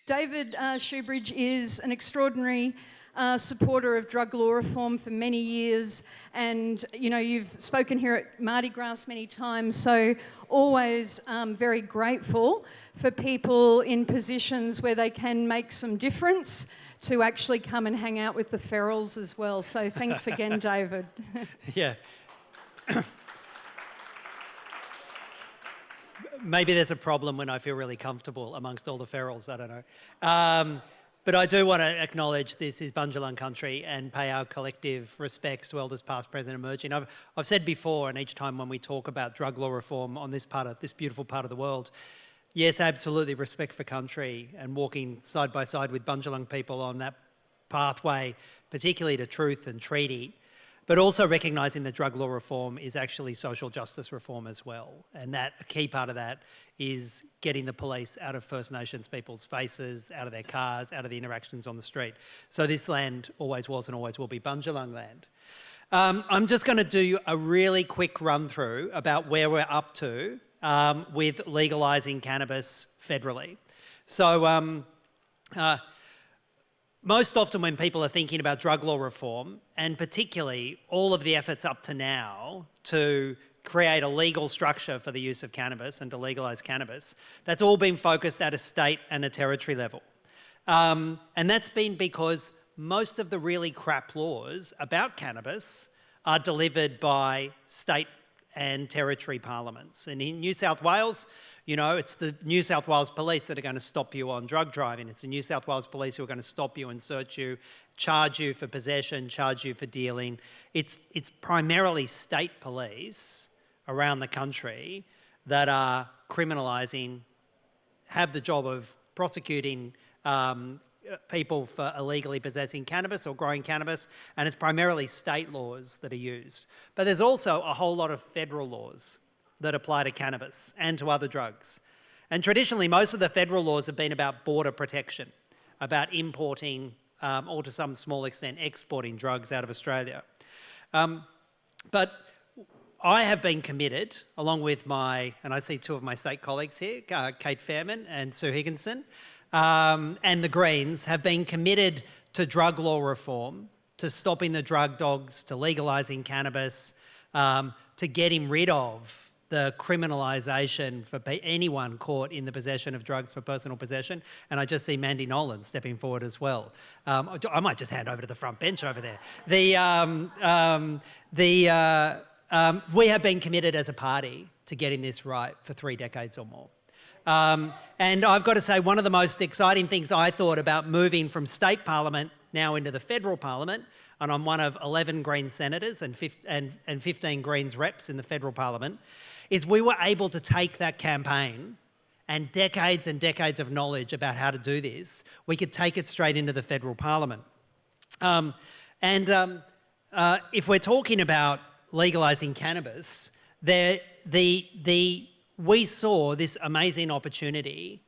David Shoebridge is an extraordinary supporter of drug law reform for many years, and you know, you've spoken here at MardiGrass many times, so always very grateful for people in positions where they can make some difference to actually come and hang out with the ferals as well. So thanks again, David. Yeah. Maybe there's a problem when I feel really comfortable amongst all the ferals, I don't know. But I do want to acknowledge this is Bundjalung country and pay our collective respects to elders past, present, emerging. I've said before, and each time when we talk about drug law reform on this beautiful part of the world, yes, absolutely respect for country and walking side by side with Bundjalung people on that pathway, particularly to truth and treaty, but also recognising that drug law reform is actually social justice reform as well. And that a key part of that is getting the police out of First Nations people's faces, out of their cars, out of the interactions on the street. So this land always was and always will be Bundjalung land. I'm just going to do a really quick run through about where we're up to with legalising cannabis federally. So most often when people are thinking about drug law reform, and particularly all of the efforts up to now to create a legal structure for the use of cannabis and to legalise cannabis, that's all been focused at a state and a territory level. And that's been because most of the really crap laws about cannabis are delivered by state and territory parliaments. And in New South Wales, you know, it's the New South Wales police that are going to stop you on drug driving. It's the New South Wales police who are going to stop you and search you, charge you for possession, charge you for dealing. It's primarily state police around the country that are criminalising, have the job of prosecuting people for illegally possessing cannabis or growing cannabis, and it's primarily state laws that are used. But there's also a whole lot of federal laws that apply to cannabis and to other drugs. And traditionally, most of the federal laws have been about border protection, about importing or to some small extent exporting drugs out of Australia. But I have been committed, along with and I see two of my state colleagues here, Kate Fairman and Sue Higginson, and the Greens have been committed to drug law reform, to stopping the drug dogs, to legalising cannabis, to getting rid of the criminalisation for anyone caught in the possession of drugs for personal possession. And I just see Mandy Nolan stepping forward as well. I might just hand over to the front bench over there. We have been committed as a party to getting this right for 3 decades or more. And I've got to say, one of the most exciting things I thought about moving from state parliament now into the federal parliament, and I'm one of 11 Greens senators and 15 Greens reps in the federal parliament, is we were able to take that campaign and decades of knowledge about how to do this, we could take it straight into the federal parliament. If we're talking about legalising cannabis, we saw this amazing opportunity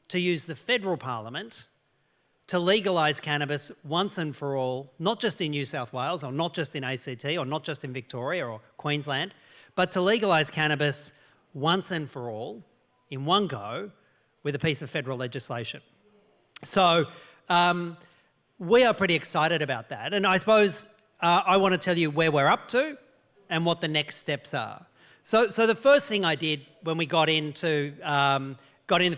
to use the federal parliament to legalise cannabis once and for all, not just in New South Wales or not just in ACT or not just in Victoria or Queensland, but to legalise cannabis once and for all in one go with a piece of federal legislation. So we are pretty excited about that. And I suppose I want to tell you where we're up to and what the next steps are. So the first thing I did when we got in the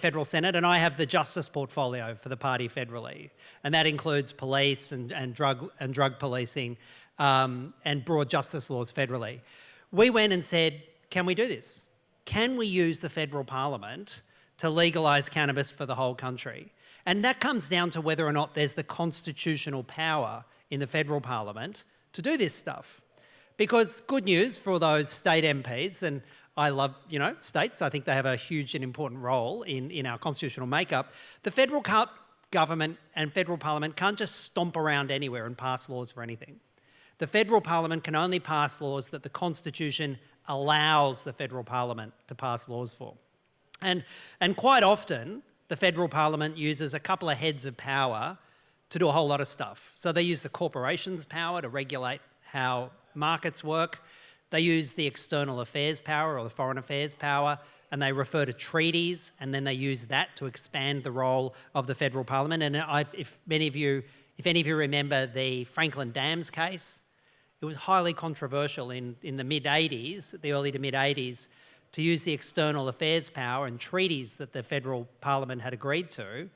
Federal Senate, and I have the justice portfolio for the party federally, and that includes police and drug policing and broad justice laws federally. We went and said, can we do this? Can we use the federal parliament to legalise cannabis for the whole country? And that comes down to whether or not there's the constitutional power in the federal parliament to do this stuff. Because good news for those state MPs, and I love, states. I think they have a huge and important role in our constitutional makeup. The federal government and federal parliament can't just stomp around anywhere and pass laws for anything. The federal parliament can only pass laws that the Constitution allows the federal parliament to pass laws for. And quite often, the federal parliament uses a couple of heads of power to do a whole lot of stuff. So they use the corporation's power to regulate how markets work. They use the external affairs power or the foreign affairs power and they refer to treaties, and then they use that to expand the role of the federal parliament. And if any of you remember the Franklin Dams case, it was highly controversial in the mid-80s, the early to mid-80s, to use the external affairs power and treaties that the federal parliament had agreed to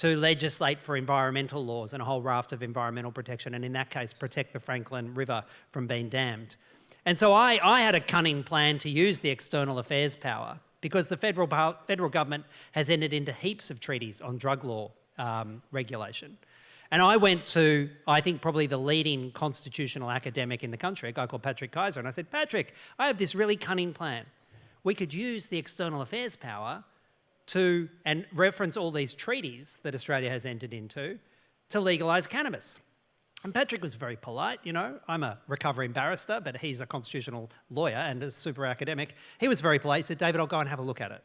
legislate for environmental laws and a whole raft of environmental protection, and in that case, protect the Franklin River from being dammed. And so I had a cunning plan to use the external affairs power because the federal government has entered into heaps of treaties on drug law regulation. And I went to, I think, probably the leading constitutional academic in the country, a guy called Patrick Kaiser, and I said, Patrick, I have this really cunning plan. We could use the external affairs power to, and reference all these treaties that Australia has entered into, to legalise cannabis. And Patrick was very polite, you know. I'm a recovering barrister, but he's a constitutional lawyer and a super academic. He was very polite. He said, David, I'll go and have a look at it.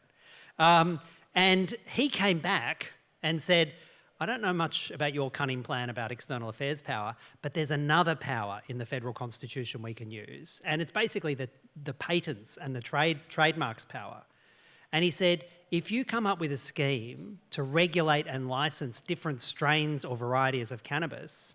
And he came back and said, I don't know much about your cunning plan about external affairs power, but there's another power in the federal constitution we can use. And it's basically the patents and the trademarks power. And he said, if you come up with a scheme to regulate and license different strains or varieties of cannabis,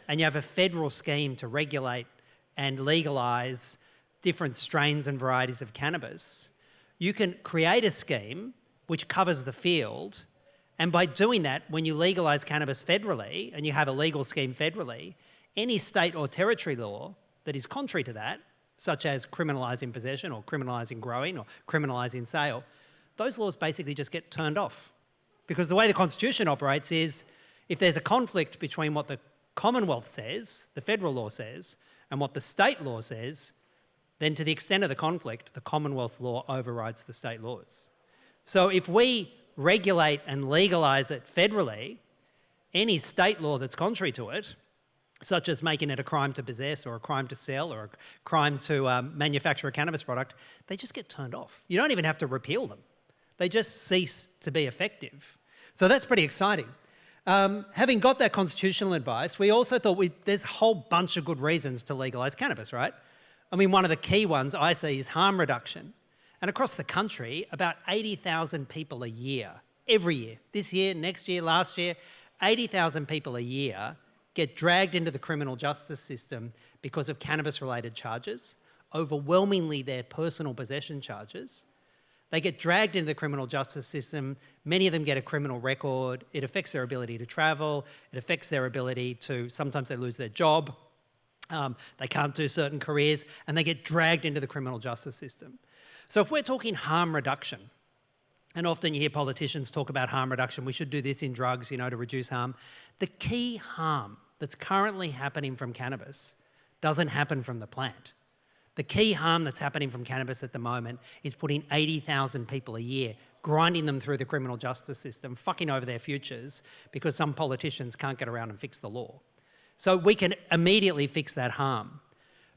and you have a federal scheme to regulate and legalise different strains and varieties of cannabis, you can create a scheme which covers the field, and by doing that, when you legalise cannabis federally, and you have a legal scheme federally, any state or territory law that is contrary to that, such as criminalising possession or criminalising growing or criminalising sale, those laws basically just get turned off. Because the way the Constitution operates is, if there's a conflict between what the Commonwealth says, the federal law says, and what the state law says, then to the extent of the conflict, the Commonwealth law overrides the state laws. So if we regulate and legalise it federally, any state law that's contrary to it, such as making it a crime to possess or a crime to sell or a crime to manufacture a cannabis product, they just get turned off. You don't even have to repeal them. They just cease to be effective. So that's pretty exciting. Having got that constitutional advice, we also thought there's a whole bunch of good reasons to legalise cannabis, right? I mean, one of the key ones I see is harm reduction. And across the country, about 80,000 people a year, every year, this year, next year, last year, 80,000 people a year get dragged into the criminal justice system because of cannabis-related charges, overwhelmingly their personal possession charges. They get dragged into the criminal justice system. Many of them get a criminal record. It affects their ability to travel. It affects their ability to, sometimes they lose their job. They can't do certain careers, and they get dragged into the criminal justice system. So if we're talking harm reduction, and often you hear politicians talk about harm reduction, we should do this in drugs, you know, to reduce harm. The key harm that's currently happening from cannabis doesn't happen from the plant. The key harm that's happening from cannabis at the moment is putting 80,000 people a year, grinding them through the criminal justice system, fucking over their futures because some politicians can't get around and fix the law. So we can immediately fix that harm.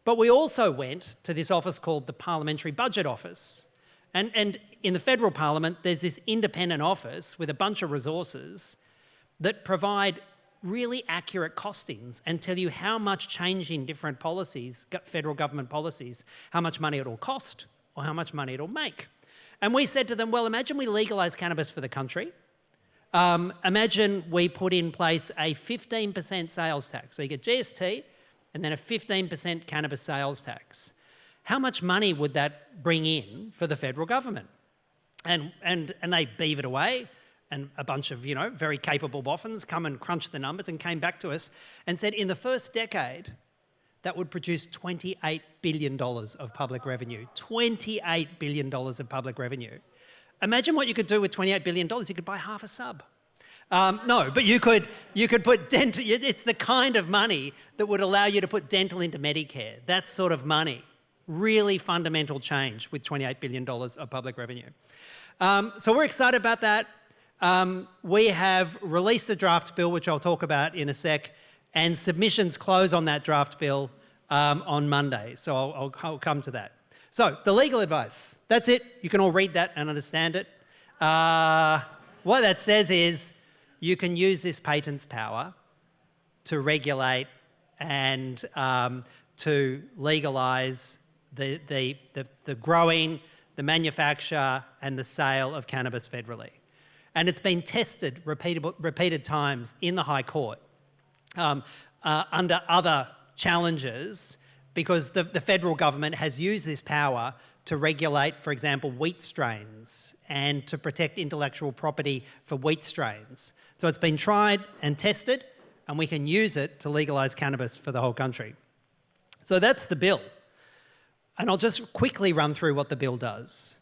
But we also went to this office called the Parliamentary Budget Office. And in the federal parliament, there's this independent office with a bunch of resources that provide really accurate costings and tell you how much changing different policies, federal government policies, how much money it'll cost or how much money it'll make. And we said to them, well, imagine we legalise cannabis for the country. Imagine we put in place a 15% sales tax. So you get GST and then a 15% cannabis sales tax. How much money would that bring in for the federal government? And they beav it away. And a bunch of, you know, very capable boffins come and crunched the numbers and came back to us and said in the first decade, that would produce $28 billion of public revenue. $28 billion of public revenue. Imagine what you could do with $28 billion. You could buy half a sub. No, but you could put dental, it's the kind of money that would allow you to put dental into Medicare. That sort of money. Really fundamental change with $28 billion of public revenue. So we're excited about that. We have released a draft bill, which I'll talk about in a sec, and submissions close on that draft bill on Monday. So I'll come to that. So the legal advice, that's it. You can all read that and understand it. What that says is you can use this patents power to regulate and to legalise the growing, the manufacture and the sale of cannabis federally. And it's been tested repeated times in the High Court under other challenges, because the federal government has used this power to regulate, for example, wheat strains and to protect intellectual property for wheat strains. So it's been tried and tested, and we can use it to legalise cannabis for the whole country. So that's the bill. And I'll just quickly run through what the bill does.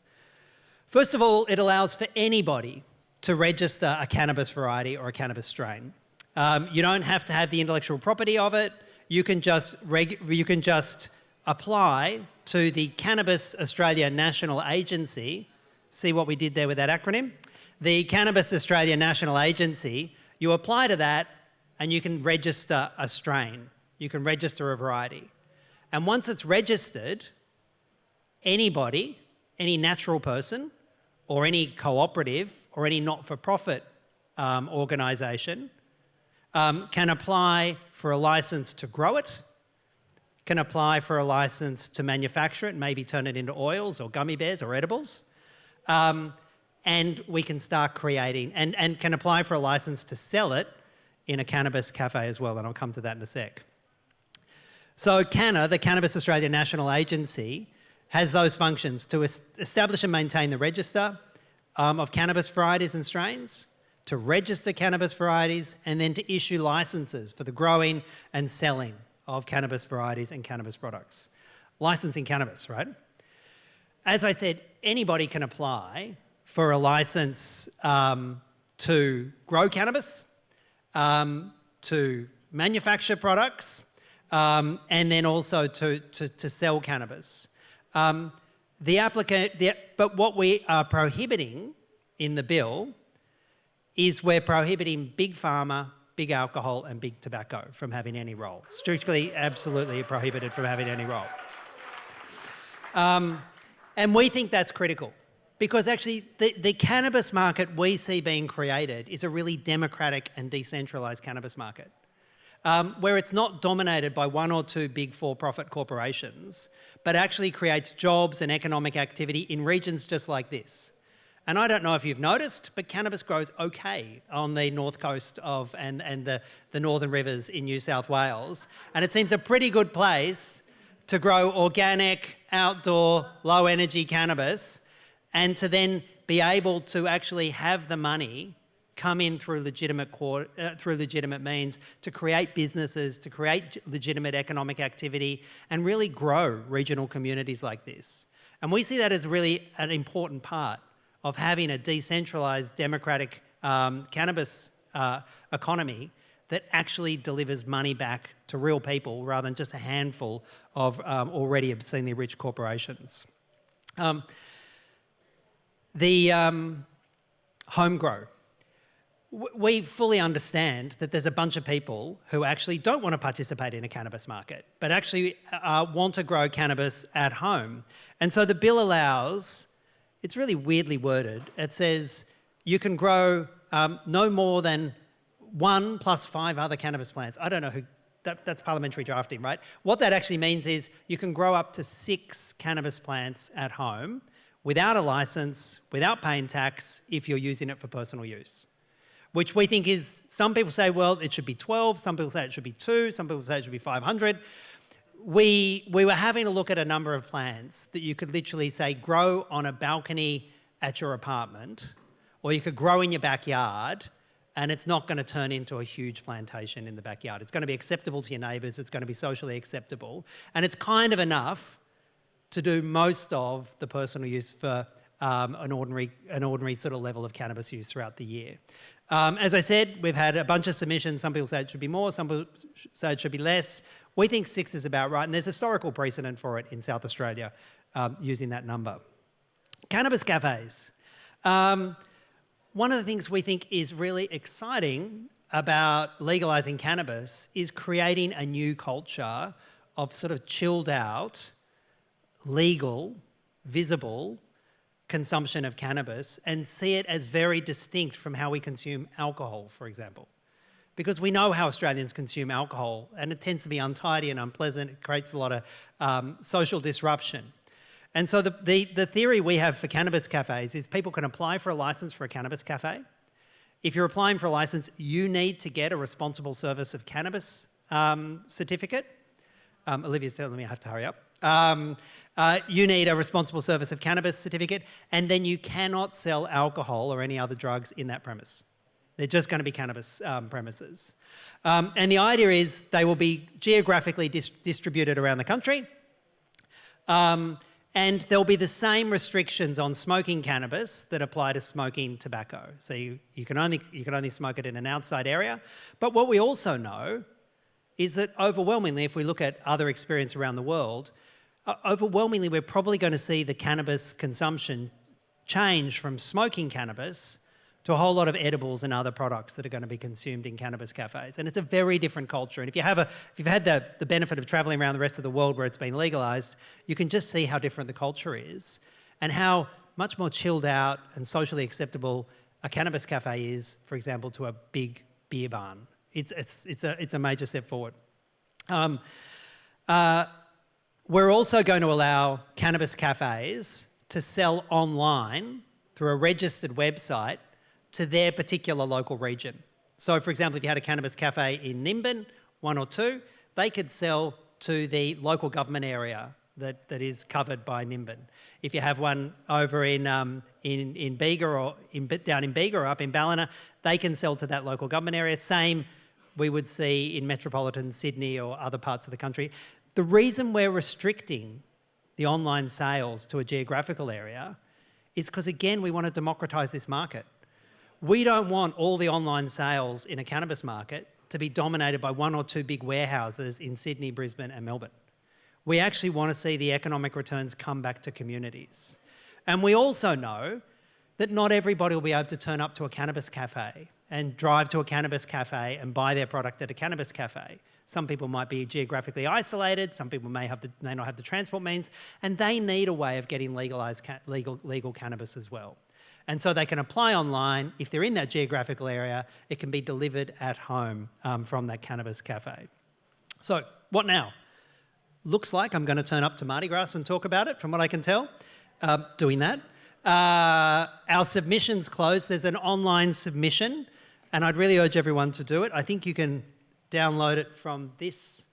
First of all, it allows for anybody to register a cannabis variety or a cannabis strain. You don't have to have the intellectual property of it. You can just apply to the Cannabis Australia National Agency. See what we did there with that acronym? The Cannabis Australia National Agency. You apply to that and you can register a strain. You can register a variety. And once it's registered, anybody, any natural person or any cooperative or any not-for-profit organisation can apply for a licence to grow it, can apply for a licence to manufacture it, maybe turn it into oils or gummy bears or edibles, and we can start creating, and can apply for a licence to sell it in a cannabis cafe as well, and I'll come to that in a sec. So CANA, the Cannabis Australia National Agency, has those functions to establish and maintain the register of cannabis varieties and strains, to register cannabis varieties, and then to issue licences for the growing and selling of cannabis varieties and cannabis products. Licensing cannabis, right? As I said, anybody can apply for a licence to grow cannabis, to manufacture products, and then also to sell cannabis. But what we are prohibiting in the bill is we're prohibiting big pharma, big alcohol and big tobacco from having any role. Strictly, absolutely prohibited from having any role. And we think that's critical, because actually the cannabis market we see being created is a really democratic and decentralised cannabis market, where it's not dominated by one or two big for-profit corporations, but actually creates jobs and economic activity in regions just like this. And I don't know if you've noticed, but cannabis grows okay on the north coast of and the northern rivers in New South Wales. And it seems a pretty good place to grow organic, outdoor, low-energy cannabis, and to then be able to actually have the money come in through legitimate means to create businesses, to create legitimate economic activity, and really grow regional communities like this. And we see that as really an important part of having a decentralised, democratic cannabis economy that actually delivers money back to real people rather than just a handful of already obscenely rich corporations. The home grow. We fully understand that there's a bunch of people who actually don't want to participate in a cannabis market, but actually want to grow cannabis at home. And so the bill allows, it's really weirdly worded, it says you can grow no more than 1 plus 5 other cannabis plants. I don't know who, that's parliamentary drafting, right? What that actually means is you can grow up to 6 cannabis plants at home without a licence, without paying tax, if you're using it for personal use. Which we think is, some people say, well, it should be 12, some people say it should be 2, some people say it should be 500. We were having a look at a number of plants that you could literally say grow on a balcony at your apartment, or you could grow in your backyard, and it's not going to turn into a huge plantation in the backyard. It's going to be acceptable to your neighbours, it's going to be socially acceptable, and it's kind of enough to do most of the personal use for an ordinary sort of level of cannabis use throughout the year. As I said, we've had a bunch of submissions. Some people say it should be more, some people say it should be less. We think 6 is about right, and there's historical precedent for it in South Australia using that number. Cannabis cafes. One of the things we think is really exciting about legalising cannabis is creating a new culture of sort of chilled out, legal, visible consumption of cannabis, and see it as very distinct from how we consume alcohol, for example. Because we know how Australians consume alcohol, and it tends to be untidy and unpleasant. It creates a lot of social disruption. And so the theory we have for cannabis cafes is people can apply for a licence for a cannabis cafe. If you're applying for a licence, you need to get a responsible service of cannabis certificate. Olivia's telling me I have to hurry up. You need a responsible service of cannabis certificate, and then you cannot sell alcohol or any other drugs in that premise. They're just going to be cannabis premises. And the idea is they will be geographically distributed around the country. And there'll be the same restrictions on smoking cannabis that apply to smoking tobacco. So you can only smoke it in an outside area. But what we also know is that overwhelmingly, if we look at other experience around the world, overwhelmingly we're probably going to see the cannabis consumption change from smoking cannabis to a whole lot of edibles and other products that are going to be consumed in cannabis cafes. And it's a very different culture. And if you've had the benefit of travelling around the rest of the world where it's been legalised, you can just see how different the culture is and how much more chilled out and socially acceptable a cannabis cafe is, for example, to a big beer barn. It's a major step forward. We're also going to allow cannabis cafes to sell online through a registered website to their particular local region. So, for example, if you had a cannabis cafe in Nimbin, one or two, they could sell to the local government area that is covered by Nimbin. If you have one over in Bega or down in Bega or up in Ballina, they can sell to that local government area. Same we would see in metropolitan Sydney or other parts of the country. The reason we're restricting the online sales to a geographical area is because, again, we want to democratise this market. We don't want all the online sales in a cannabis market to be dominated by one or two big warehouses in Sydney, Brisbane and Melbourne. We actually want to see the economic returns come back to communities. And we also know that not everybody will be able to turn up to a cannabis cafe and drive to a cannabis cafe and buy their product at a cannabis cafe. Some people might be geographically isolated, some people may not have the transport means, and they need a way of getting legal cannabis as well. And so they can apply online. If they're in that geographical area, it can be delivered at home from that cannabis cafe. So what now? Looks like I'm going to turn up to MardiGrass and talk about it, from what I can tell. Doing that. Our submission's closed. There's an online submission, and I'd really urge everyone to do it. I think you can download it from this.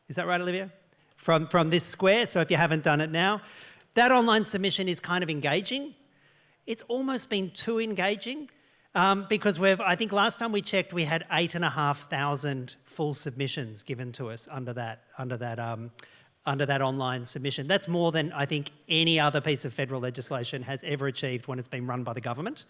Is that right, Olivia? From this square, so if you haven't done it now. That online submission is kind of engaging. It's almost been too engaging because I think last time we checked, we had 8,500 full submissions given to us under that online submission. That's more than I think any other piece of federal legislation has ever achieved when it's been run by the government.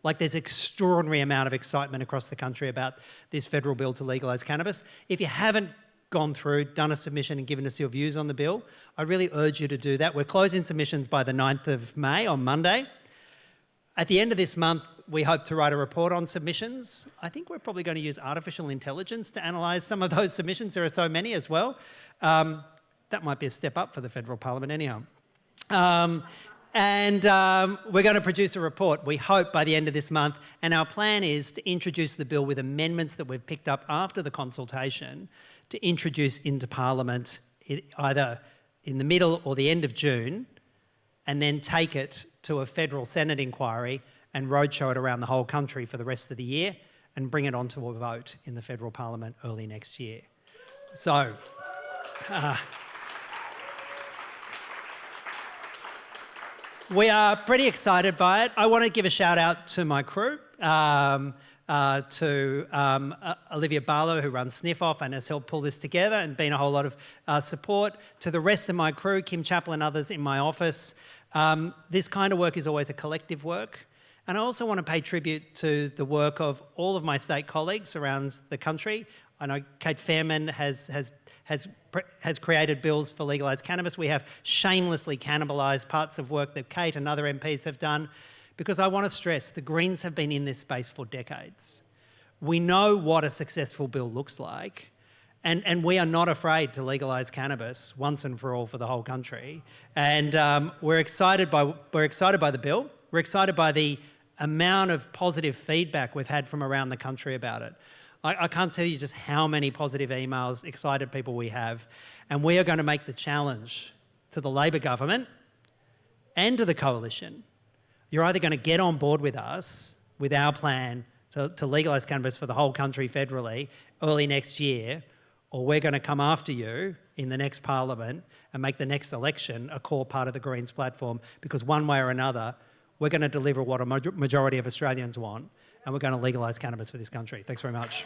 Like, there's extraordinary amount of excitement across the country about this federal bill to legalise cannabis. If you haven't gone through, done a submission and given us your views on the bill, I really urge you to do that. We're closing submissions by the 9th of May, on Monday. At the end of this month, we hope to write a report on submissions. I think we're probably going to use artificial intelligence to analyse some of those submissions. There are so many as well. That might be a step up for the federal parliament anyhow. And we're going to produce a report, we hope, by the end of this month. And our plan is to introduce the bill with amendments that we've picked up after the consultation to introduce into Parliament either in the middle or the end of June, and then take it to a federal Senate inquiry and roadshow it around the whole country for the rest of the year and bring it onto a vote in the federal parliament early next year. So, we are pretty excited by it. I want to give a shout out to my crew, to Olivia Barlow, who runs Sniff Off and has helped pull this together and been a whole lot of support. To the rest of my crew, Kim Chappell and others in my office. This kind of work is always a collective work. And I also want to pay tribute to the work of all of my state colleagues around the country. I know Kate Fairman has created bills for legalised cannabis. We have shamelessly cannibalised parts of work that Kate and other MPs have done, because I want to stress the Greens have been in this space for decades. We know what a successful bill looks like, and we are not afraid to legalise cannabis once and for all for the whole country. And we're excited by the bill. We're excited by the amount of positive feedback we've had from around the country about it. I can't tell you just how many positive emails, excited people we have. And we are going to make the challenge to the Labor government and to the coalition. You're either going to get on board with us, with our plan to legalise cannabis for the whole country federally early next year, or we're going to come after you in the next parliament and make the next election a core part of the Greens platform, because one way or another, we're going to deliver what a majority of Australians want, and we're going to legalise cannabis for this country. Thanks very much.